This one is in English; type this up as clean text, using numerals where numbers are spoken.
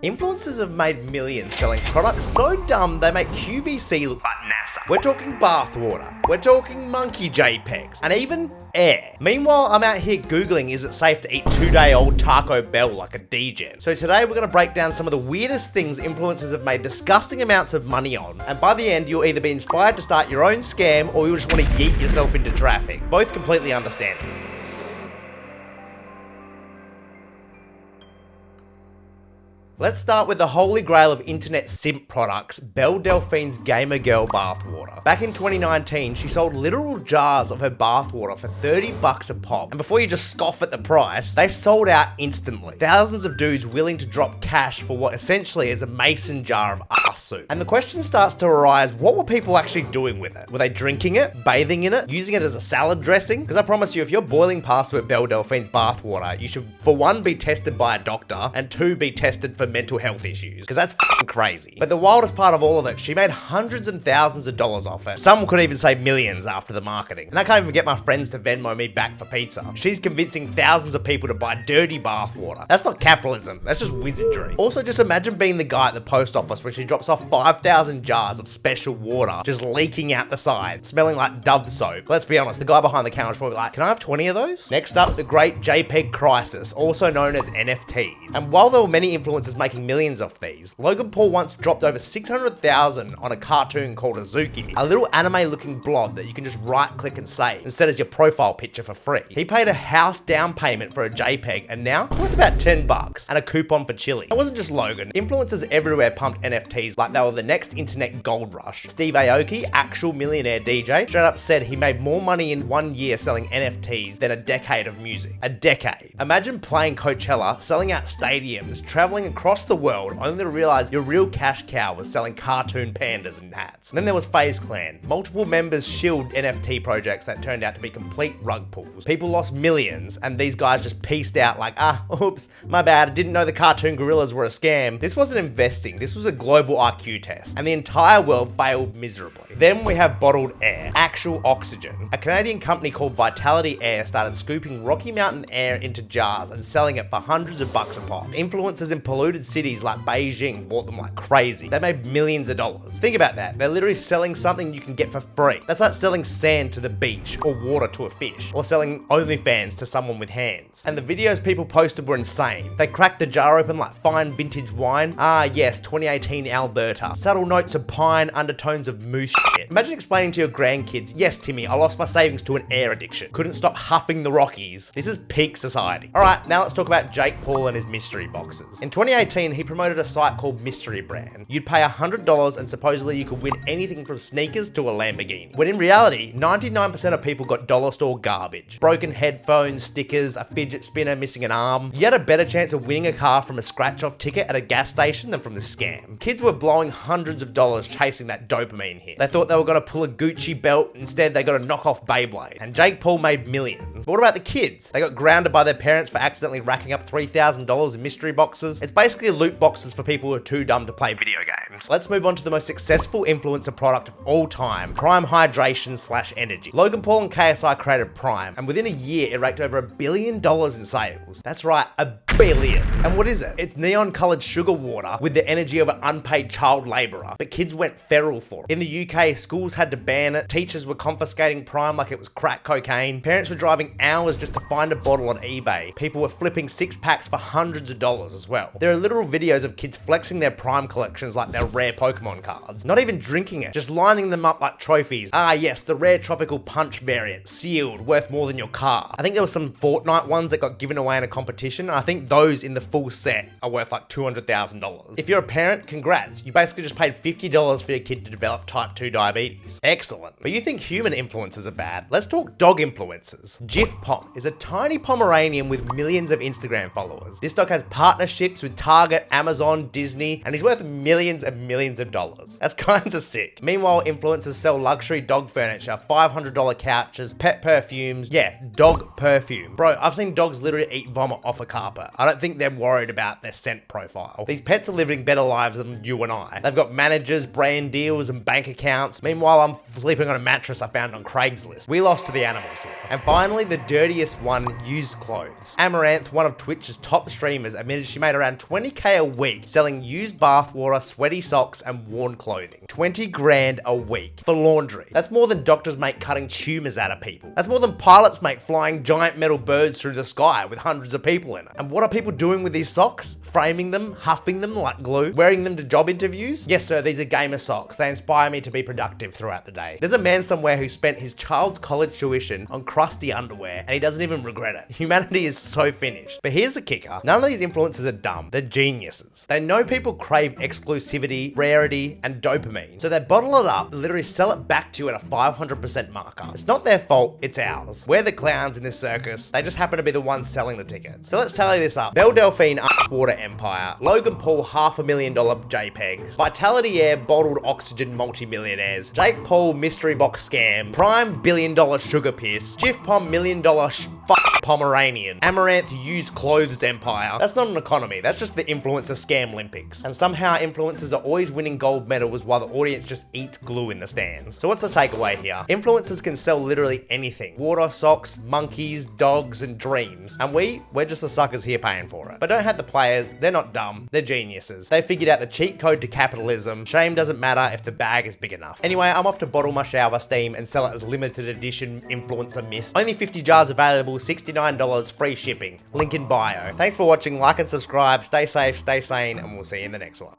Influencers have made millions selling products so dumb they make QVC look like NASA. We're talking bathwater, we're talking monkey JPEGs, and even air. Meanwhile, I'm out here Googling, is it safe to eat 2-day-old Taco Bell like a degen? So today we're going to break down some of the weirdest things influencers have made disgusting amounts of money on, and by the end you'll either be inspired to start your own scam or you'll just want to yeet yourself into traffic. Both completely understandable. Let's start with the holy grail of internet simp products, Belle Delphine's Gamer Girl bathwater. Back in 2019, she sold literal jars of her bathwater for $30 a pop. And before you just scoff at the price, they sold out instantly. Thousands of dudes willing to drop cash for what essentially is a mason jar of ass soup. And the question starts to arise, what were people actually doing with it? Were they drinking it, bathing in it, using it as a salad dressing? Because I promise you, if you're boiling pasta with Belle Delphine's bathwater, you should, for one, be tested by a doctor, and two, be tested for mental health issues, because that's f***ing crazy. But the wildest part of all of it, she made hundreds and thousands of dollars off it. Some could even say millions after the marketing. And I can't even get my friends to Venmo me back for pizza. She's convincing thousands of people to buy dirty bathwater. That's not capitalism, that's just wizardry. Also, just imagine being the guy at the post office where she drops off 5,000 jars of special water just leaking out the side, smelling like Dove soap. Let's be honest, the guy behind the counter is probably like, can I have 20 of those? Next up, the great JPEG crisis, also known as NFTs. And while there were many influencers making millions off these, Logan Paul once dropped over 600,000 on a cartoon called Azuki, a little anime looking blob that you can just right click and save instead as your profile picture for free. He paid a house down payment for a JPEG and now it's worth about $10 and a coupon for chili. It wasn't just Logan, influencers everywhere pumped NFTs like they were the next internet gold rush. Steve Aoki, actual millionaire DJ, straight up said he made more money in 1 year selling NFTs than a decade of music. A decade. Imagine playing Coachella, selling out stadiums, traveling across the world, only to realize your real cash cow was selling cartoon pandas and hats. And then there was FaZe Clan. Multiple members shilled NFT projects that turned out to be complete rug pulls. People lost millions, and these guys just pieced out like, oops, my bad, I didn't know the cartoon gorillas were a scam. This wasn't investing, this was a global IQ test, and the entire world failed miserably. Then we have bottled air, actual oxygen. A Canadian company called Vitality Air started scooping Rocky Mountain air into jars and selling it for hundreds of bucks a pop. Influencers in polluted cities like Beijing bought them like crazy. They made millions of dollars. Think about that. They're literally selling something you can get for free. That's like selling sand to the beach or water to a fish or selling OnlyFans to someone with hands. And the videos people posted were insane. They cracked the jar open like fine vintage wine. Yes, 2018 Alberta. Subtle notes of pine, undertones of moose shit. Imagine explaining to your grandkids, yes, Timmy, I lost my savings to an air addiction. Couldn't stop huffing the Rockies. This is peak society. Alright, now let's talk about Jake Paul and his mystery boxes. In 2018, he promoted a site called Mystery Brand. You'd pay $100 and supposedly you could win anything from sneakers to a Lamborghini. When in reality, 99% of people got dollar store garbage. Broken headphones, stickers, a fidget spinner missing an arm. You had a better chance of winning a car from a scratch-off ticket at a gas station than from the scam. Kids were blowing hundreds of dollars chasing that dopamine hit. They thought they were going to pull a Gucci belt, instead they got a knockoff Beyblade. And Jake Paul made millions. But what about the kids? They got grounded by their parents for accidentally racking up $3,000 in mystery boxes. It's basically loot boxes for people who are too dumb to play video games. Let's move on to the most successful influencer product of all time, Prime Hydration / Energy. Logan Paul and KSI created Prime, and within a year it raked over $1 billion in sales. That's right, $1 billion. And what is it? It's neon colored sugar water with the energy of an unpaid child laborer, but kids went feral for it. In the UK, schools had to ban it, teachers were confiscating Prime like it was crack cocaine, parents were driving hours just to find a bottle on eBay, people were flipping 6-packs for hundreds of dollars as well. There are literal videos of kids flexing their Prime collections like they're rare Pokemon cards, not even drinking it, just lining them up like trophies. Yes, the rare tropical punch variant, sealed, worth more than your car. I think there were some Fortnite ones that got given away in a competition, and I think those in the full set are worth like $200,000. If you're a parent, congrats, you basically just paid $50 for your kid to develop type 2 diabetes. Excellent. But you think human influencers are bad? Let's talk dog influencers. Jif Pom is a tiny Pomeranian with millions of Instagram followers. This dog has partnerships with Target, Amazon, Disney, and he's worth millions and millions of dollars. That's kinda sick. Meanwhile, influencers sell luxury dog furniture, $500 couches, pet perfumes, yeah, dog perfume. Bro, I've seen dogs literally eat vomit off a carpet. I don't think they're worried about their scent profile. These pets are living better lives than you and I. They've got managers, brand deals, and bank accounts. Meanwhile, I'm sleeping on a mattress I found on Craigslist. We lost to the animals here. And finally, the dirtiest one, used clothes. Amaranth, one of Twitch's top streamers, admitted she made around 20k a week selling used bathwater, sweaty socks, and worn clothing. 20 grand a week for laundry. That's more than doctors make cutting tumors out of people. That's more than pilots make flying giant metal birds through the sky with hundreds of people in it. And what are people doing with these socks? Framing them, huffing them like glue, wearing them to job interviews? Yes, sir, these are gamer socks. They inspire me to be productive throughout the day. There's a man somewhere who spent his child's college tuition on crusty underwear, and he doesn't even regret it. Humanity is so finished. But here's the kicker. None of these influencers are dumb. They're geniuses. They know people crave exclusivity, rarity, and dopamine. So they bottle it up and literally sell it back to you at a 500% markup. It's not their fault, it's ours. We're the clowns in this circus. They just happen to be the ones selling the tickets. So let's tally this up. Belle Delphine Water Empire. Logan Paul $500,000 JPEGs. Vitality Air bottled oxygen multimillionaires. Jake Paul mystery box scam. Prime $1 billion sugar piss. Jif Pom $1 million Pomeranian. Amaranth used clothes empire. That's not an economy. That's just the influencer scam Olympics. And somehow influencers are always winning gold medals while the audience just eats glue in the stands. So what's the takeaway here? Influencers can sell literally anything. Water, socks, monkeys, dogs, and dreams. And we're just the suckers here paying for it. But don't have the players. They're not dumb. They're geniuses. They figured out the cheat code to capitalism. Shame doesn't matter if the bag is big enough. Anyway, I'm off to bottle my shower steam and sell it as limited edition influencer mist. Only 50 jars available, $69, free shipping. Link in bio. Thanks for watching. Like and subscribe. Stay safe, stay sane, and we'll see you in the next one.